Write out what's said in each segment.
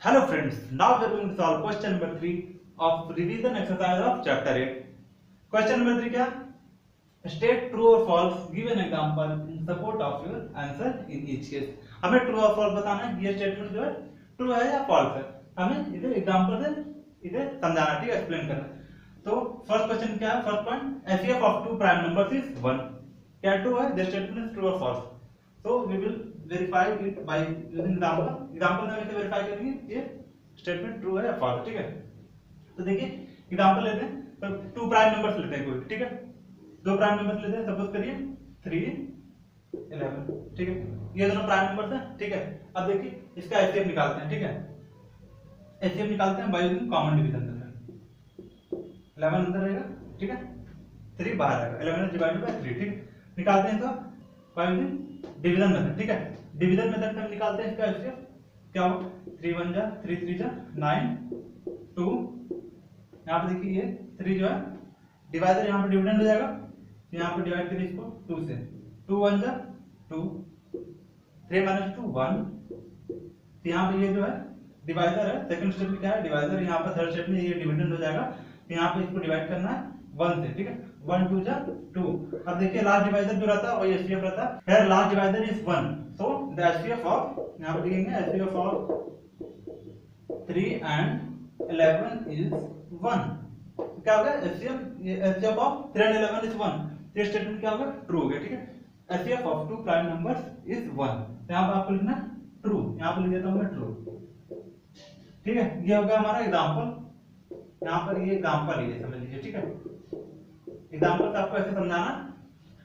Hello friends, now we are going to solve question number 3 of revision exercise of chapter 8. Question number 3 क्या? State true or false, give an example in support of your answer in each case. हमें true और false बताना है कि ये statement जो है true है या false है. हमें इधर एग्जांपल से इधे समझाना, ठीक है, एक्सप्लेन करना. तो फर्स्ट क्वेश्चन क्या है? First point, FEF of two prime numbers is 1. क्या ट्रू है? द स्टेटमेंट इज ट्रू और false. So we will verify it by using example. Example से कैसे वेरीफाई करेंगे ये स्टेटमेंट ट्रू है या फॉल्स, ठीक है. तो देखिए एग्जांपल लेते हैं. तो टू प्राइम नंबर्स लेते हैं कोई, ठीक है. दो प्राइम नंबर्स लेते हैं, सपोज करिए 3 11, ठीक है. ये दोनों प्राइम नंबर्स हैं, ठीक है. अब देखिए इसका एचसीएफ निकालते हैं, ठीक है. एचसीएफ निकालते हैं by using common division method. 11 अंदर रहेगा, ठीक है, 3 बाहर आएगा. 11 डिवाइडेड बाय 3, ठीक है. निकालते हैं तो बाय यूजिंग डिवीजन मेथड, ठीक है. डिवीजन मेथड से हम निकालते हैं इसका एचसीएफ. क्या हो? 3 1 जा 3 3 जा 9 2. यहाँ पे देखिए ये 3 जो है डिवाइडर, यहाँ पे डिविडेंड हो जाएगा. यहाँ पे डिवाइड करिए इसको 2 से. 2 1 जा 2, 3 - 2 1. यहाँ पे ये जो है डिवाइडर है. सेकंड स्टेप में क्या है? डिवाइडर. यहाँ पे थर्ड स्टेप में ये डिविडेंड हो जाएगा. यहाँ पे इसको डिवाइड करना है 1 से, ठीक है. 1 2 जा 2. अब देखिए लास्ट डिवाइडर जो रहता है वही एचसीएफ रहता है. Here last divider is 1, so the HCF of, यहाँ पे लिखेंगे एचसीएफ ऑफ 3 and 11 is 1. क्या होगा? HCF of 3 and 11 is 1. ये स्टेटमेंट क्या होगा? ट्रू हो गया, ठीक है. HCF of two prime numbers is 1. यहाँ पे आपको लिखना ट्रू. यहाँ पे लिख देता हूँ मैं ट्रू, ठीक है. ये होगा हमारा एग्जांपल. यहाँ पर ये एग्जांपल है, समझ लीजिए, ठीक है. एग्जांपल से आपको ऐसे समझाना.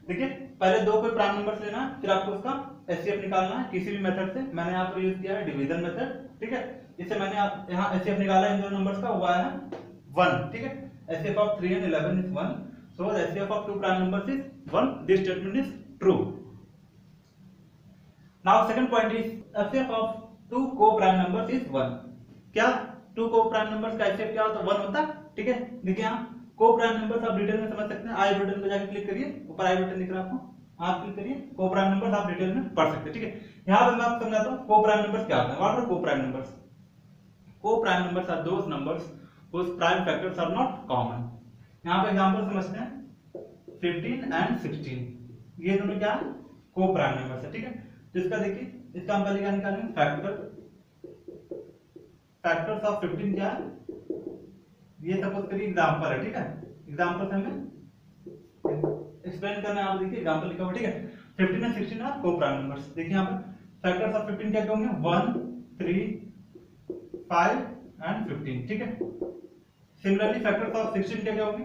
देखिए पहले दो कोई प्राइम नंबर्स लेना, फिर आपको उसका एचसीएफ निकालना है किसी भी मेथड से. मैंने यहाँ पर यूज किया है डिवीजन मेथड, ठीक है. इससे मैंने यहाँ एचसीएफ निकाला इन दोनों नंबर्स का, वो आया है 1, ठीक है. HCF of 3 and 11 is 1, so the HCF of two prime numbers is 1. This statement is true. Now second point is HCF of two coprime numbers is 1. क्या टू को प्राइम नंबर्स का HCF क्या होता है? 1 होता है, ठीक है. देखिए यहाँ को प्राइम नंबर्स आप डिटेल में समझ सकते हैं. आई बटन पे जाकर क्लिक करिए, ऊपर आई बटन दिख रहा है आपको, आप क्लिक करिए. को प्राइम नंबर्स आप डिटेल में पढ़ सकते हैं, ठीक है. यहाँ पे मैं आपको समझाता हूँ को प्राइम नंबर्स क्या होता है. What are coprime numbers? Coprime numbers are those numbers whose prime factors are not common. यहाँ पे एग्जांपल समझते हैं. 15 and 16 ये दोनों क्या है? को प्राइम नंबर्स है, ठीक है. तो इसका देखिए, इसका हम पहले क्या निकालेंगे? फैक्टर्स ऑफ 15 क्या है? ये सपोज करिए एग्जांपल है, ठीक है. एग्जांपल से हमें एक्सप्लेन करना है. आप देखिए एग्जांपल लिखा हुआ, ठीक है. 15 and 16 are coprime numbers. देखिए यहाँ पे फैक्टर्स ऑफ 15 क्या होंगे? 1 3 5 and 15, ठीक है. सिमिलरली फैक्टर्स ऑफ 16 क्या होंगे?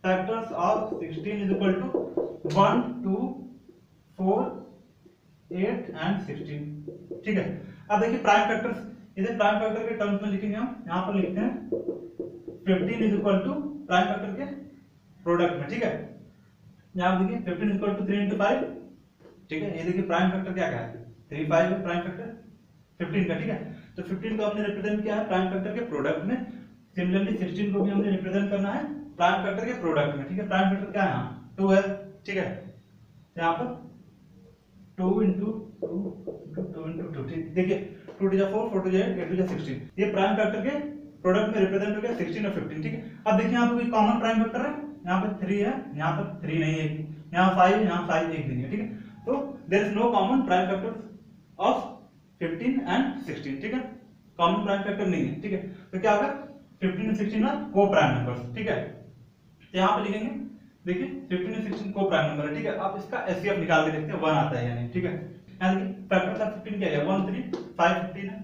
Factors of 16 is equal to 1 2 4 8 and 16, ठीक है. अब देखिए प्राइम फैक्टर्स, इधर प्राइम फैक्टर के टर्म्स में लिखेंगे हम. यहाँ पर लिखते हैं 15 is equal to prime factor के प्रोडक्ट में, ठीक है. यहाँ देखिए 15 इज इक्वल टू 3 into 5, ठीक है. ये देखिए प्राइम फैक्टर क्या क्या है? 3 5 है प्राइम फैक्टर 15 का, ठीक है. तो 15 को हमने रिप्रेजेंट किया है प्राइम फैक्टर के प्रोडक्ट में. सिमिलरली 16 को भी हमने रिप्रेजेंट करना है प्राइम फैक्टर के प्रोडक्ट में, ठीक है. प्राइम फैक्टर क्या है? यहाँ 2 है, ठीक है. यहाँ पर 2 into 2 2 into 2, ठीक. देखिए 2 to 4 4 to 8 8 to 16. ये प्राइम फैक्टर के प्रोडक्ट में रिप्रेजेंट हो गया 16 और 15, ठीक है. अब देखिए यहाँ पे कोई कॉमन प्राइम फैक्टर है. यहाँ पे 3 है, यहाँ पर 3 नहीं है, यहाँ 5 है, यहाँ 5 एक नहीं है, ठीक है. तो there is no common prime factor of 15 and 16, ठीक है. कॉमन प्राइम फैक्टर नहीं है, ठीक है. तो क्या होगा? 15 and 16 are coprime numbers, ठीक है. तो यहाँ पे लिखेंगे, देखिए 15 and 16 को प्राइम नंबर है, ठीक है. अब इसका एचसीएफ निकाल के देखते हैं 1 आता है या नहीं, ठीक है. यहाँ देखिए फैक्टर्स ऑफ 15 क्या है? 1 3 5 15 है,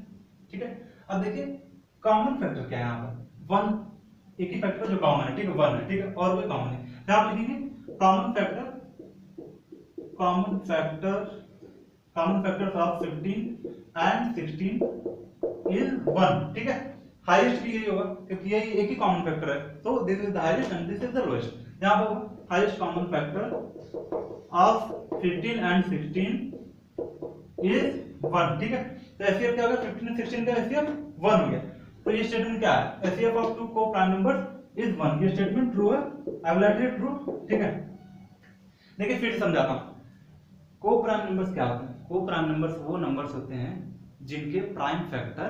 ठीक है. अब देखिए कॉमन फैक्टर क्या है? यहाँ पर 1 एक ही फैक्टर जो कॉमन है, ठीक है, 1 है, ठीक है. और कोई कॉमन है. यहाँ पे लिखेंगे common factors of 15 and 16 is 1, ठीक है. हाईएस्ट भी यही होगा क्योंकि यही एक ही कॉमन फैक्टर है. तो this is the highest and this is the lowest. यहाँ पर होगा highest common factor of 15 and 16 is 1, ठीक है. तो एचसीएफ क्या होगा? 15 and 16 का एचसीएफ 1 हो गया. तो ये स्टेटमेंट क्या है? HCF of two coprime numbers is 1. ये स्टेटमेंट ट्रू है. I will write it true, ठीक है. देखिए फिर समझाता हूं. को प्राइम नंबर्स क्या होते हैं? को प्राइम नंबर्स वो नंबर्स होते हैं जिनके प्राइम फैक्टर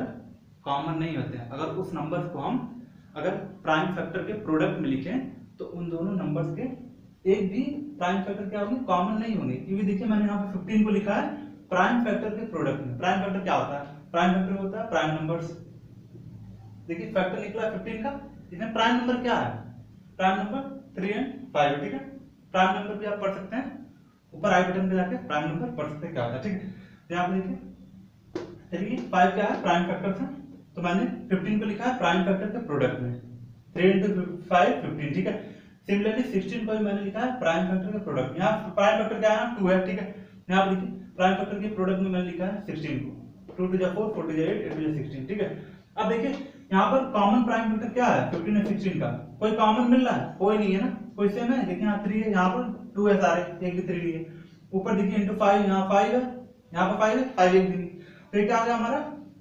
कॉमन नहीं होते हैं। अगर उस नंबर्स को हम अगर प्राइम फैक्टर के प्रोडक्ट में लिखें तो उन दोनों नंबर्स के एक भी प्राइम फैक्टर क्या होंगे, कॉमन नहीं होंगे। क्योंकि देखिए मैंने यहाँ पे 15 को लिखा है प्राइम फैक्टर के प्रोडक्ट में। प्राइम फैक्टर क्या होता है, प्राइम फैक्टर होता है प्राइम नंबर्स। देखिए फैक्टर निकला 15 का, इसमें प्राइम नंबर क्या है, प्राइम नंबर 3 एंड 5, ठीक है। प्राइम नंबर भी आप पढ़ सकते हैं, ऊपर आई बटन पे जाके प्राइम नंबर पढ़ सकते हैं क्या होता है, ठीक है। तो यहाँ पे देखिए चलिए 5 क्या है, प्राइम फैक्टर है, तो मैंने 15 को लिखा है प्राइम फैक्टर के प्रोडक्ट में, 3 into 5 15, ठीक है। सिमिलरली 16 को भी मैंने लिखा है प्राइम फैक्टर के प्रोडक्ट। यहाँ प्राइम फैक्टर क्या है, 2 है, ठीक है। यहाँ पे देखिए प्राइम फैक्टर के प्रोडक्ट में मैंने लिखा है 16 को, 2 to 4 4 to 8 8 to 16, ठीक है। अब देखिए यहाँ पर कॉमन प्राइम फैक्टर क्या है 15 और 16 का, कोई कॉमन मिल रहा है, कोई नहीं है ना, कोई सेम है। देखिए यहाँ 3 है, यहाँ पर 2 है, सारे एक भी 3 नहीं है। ऊपर देखिए इंटू 5, यहाँ 5 है, यहाँ पर 5 है, 5 एक भी नहीं। तो ये क्या आ गया हमारा,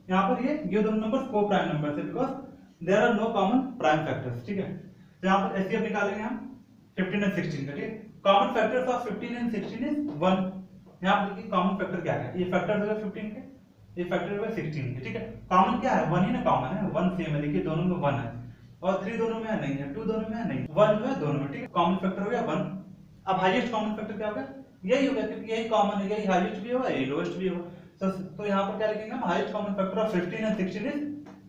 यहाँ पर ये दोनों नंबर को प्राइम नंबर है, because there are no common prime factors, ठीक है। तो यहाँ पर एचसीएफ निकालेंगे हम 15 और 16 का, ठीक है। Common factors of 15 and 16 is 1। यहाँ पर देखिए कॉमन फैक्टर क्या है, ये फैक्टर है 15 के, ये फैक्टर है 16 के, ठीक है। कॉमन क्या है, 1 ही ना कॉमन है, 1 सेम है, देखिए दोनों में 1 है, और 3 दोनों में है नहीं है, 2 दोनों में है नहीं, 1 जो है दोनों में, ठीक है। कॉमन फैक्टर हो गया 1। अब हाईएस्ट कॉमन फैक्टर क्या होगा, यही होगा, क्योंकि यही कॉमन है, यही हाईएस्ट भी होगा, यही लोएस्ट भी होगा। तो यहाँ पर क्या लिखेंगे हम, highest common factor of 15 and 16 is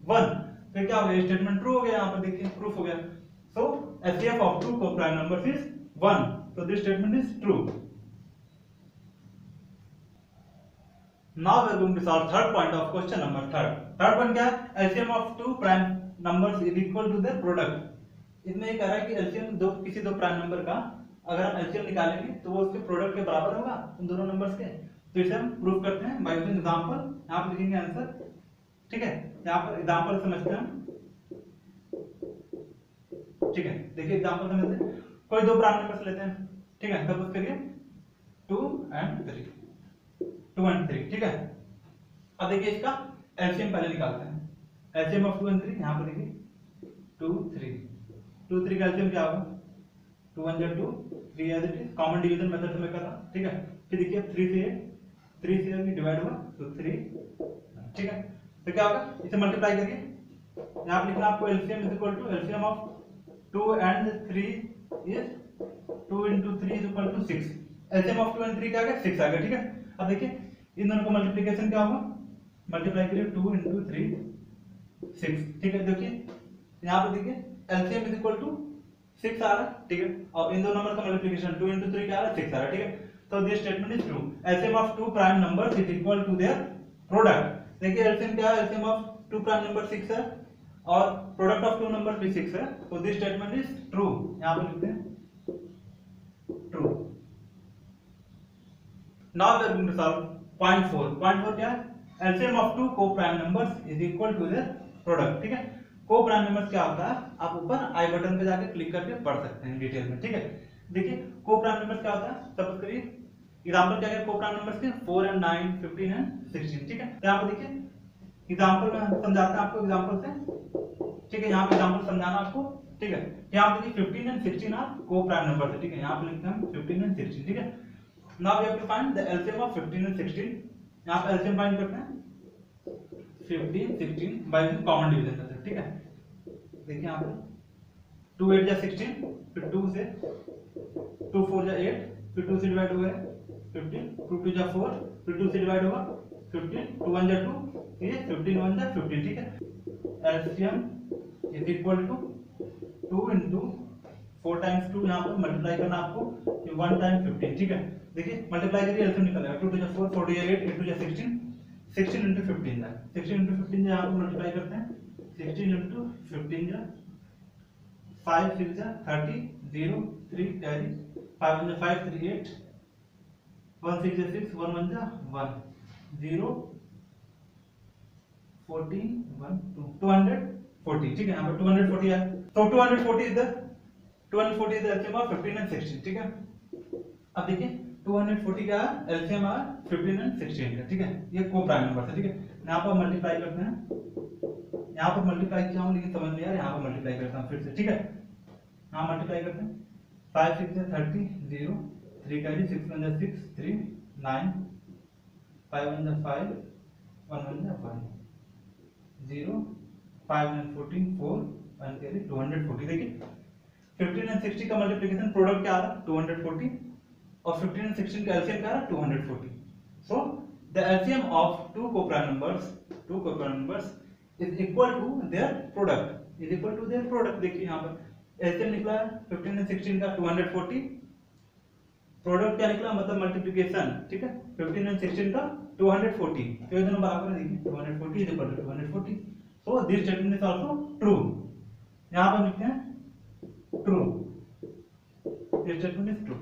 1। फिर क्या हो गया, स्टेटमेंट ट्रू हो गया, यहाँ पर देखिए प्रूफ हो गया। So HCF of two co-prime numbers is 1, so this statement is true. Now we are going to solve third point of question number 3rd. Third point क्या है, LCM of two prime numbers is equal to their product. इसमें ये कह रहा है कि LCM किसी दो प्राइम नंबर का अगर हम LCM निकालेंगे तो वो उसके प्रोडक्ट के बराबर होगा उन दोनों नंबर्स के। तो इसे हम प्रूव करते हैं बाय यूजिंग एग्जांपल। यहाँ पर लिखेंगे आंसर, ठीक है। यहाँ पर एग्जांपल समझते हैं, ठीक है। देखिए एग्जांपल समझते हैं, कोई दो प्राइम नंबर्स लेते हैं, ठीक है। सपोज करिए 2 and 3, ठीक है। अब देखिए इसका एलसीएम पहले निकालते हैं। एलसीएम ऑफ 2 and 3, यहाँ पर देखिए 2 3 का एलसीएम क्या होगा, 2 1 जा 2, 3 as it is, common division method से मैं कर रहा हूँ, ठीक है। फिर देखिए 3 से डिवाइड हुआ तो 3, ठीक है। तो क्या होगा, इसे मल्टीप्लाई करिए, यहाँ पर लिखना आपको LCM is equal to LCM of 2 and 3 is 2 into 3 is equal to 6। LCM of 2 and 3 क्या आ गया, 6 आ गया, ठीक है। अब देखिए इन दोनों को मल्टीप्लिकेशन क्या होगा, मल्टीप्लाई करिए 2 into 3 6, ठीक है। देखिए यहाँ पे देखिए एलसीएम इज इक्वल टू 6 आ रहा है, ठीक है। और इन दोनों नंबर का मल्टीप्लिकेशन 2 into 3 क्या आ रहा है, 6 आ रहा है, ठीक है। तो this statement is true, LCM of two prime numbers is equal to their product. देखिए एलसीएम क्या है, LCM of two prime number 6 है और प्रोडक्ट ऑफ टू नंबर भी 6 है, तो दिस स्टेटमेंट इज ट्रू। यहाँ पे लिखते हैं true. Now we are going to solve point 4। Point 4 क्या है, LCM of two co-prime numbers is equal to their product, ठीक है। को-प्राइम नंबर्स क्या होता है, आप ऊपर आई बटन पे जाके क्लिक करके पढ़ सकते हैं डिटेल में, ठीक है। देखिए को-प्राइम नंबर्स क्या होता है, सपोज करिए एग्जांपल क्या है को-प्राइम नंबर्स के 4 and 9 15 and 16, ठीक है। यहाँ पे देखिए एग्जांपल में समझाते हैं आपको एग्जांपल से, ठीक है। यहाँ पे एग्जांपल समझाना आपको, ठीक है। यहाँ पे देखिए 15 and 16 आर को-प्राइम नंबर है, ठीक है। यहाँ पे लिखते हैं हम 15 and 16, ठीक है। Now we have to find the LCM of 15 and 16। यहाँ पे एलसीएम फाइंड करते हैं 15 16 बाय कॉमन डिवीजन करते हैं, ठीक है। देखिए यहाँ पे 2 8 जा 16, फिर 2 से 2 4 जा 8, फिर 2 से डिवाइड हुआ है 15, 2 2 जा 4, फिर 2 से डिवाइड हुआ 15, 2 1 जा 2, ये 15 1 जा 15, ठीक है। LCM is equal to 2 into 4 times 2, यहाँ पर मल्टीप्लाई करना आपको 1 टाइम 15, ठीक है। देखिए मल्टीप्लाई करिए एलसीएम निकलेगा 2 2 जा 4 4 जा 8 8 2 जा 16 16 into 15 जा 16 into 15 जा यहाँ पर मल्टीप्लाई करते हैं 16 into 15 जा 5 6 जा 30 0 3 कैरी 5 1 जा 5 3 8 1 6 जा 6 1 1 जा 1 0 14 1 2 240, ठीक है। यहाँ पर 240 है, तो 240 is the LCM of 15 and 16, ठीक है। अब देखिए 240 का एलसीएम है 15 and 16 का, ठीक है। ये को-प्राइम नंबर है, ठीक है। यहाँ पर मल्टीप्लाई करते हैं, यहाँ पर मल्टीप्लाई किया हूं लेकिन समझ नहीं आ रहा, यहाँ पर मल्टीप्लाई करता हूँ फिर से, ठीक है। यहाँ मल्टीप्लाई करते हैं 5 6 जा 30 0 3 कैरी 6 1 जा 6 3 9 5 1 जा 5 1 1 जा 1, 0 5 and 14 4 1 के लिए 240। देखिए 15 and 60 का मल्टीप्लिकेशन प्रोडक्ट क्या आ रहा है 240 और 15 and 16 का एलसीएम क्या आ रहा है 240। So the LCM of two coprime numbers is equal to their product. देखिए यहाँ पर एलसीएम निकला है 15 and 16 का 240, प्रोडक्ट क्या निकला मतलब मल्टीप्लिकेशन, ठीक है 15 and 16 का 240, तो ये दोनों बराबर है। देखिए 240 is equal to 240, so this statement is also true. यहां पर लिखते हैं true, this statement is true.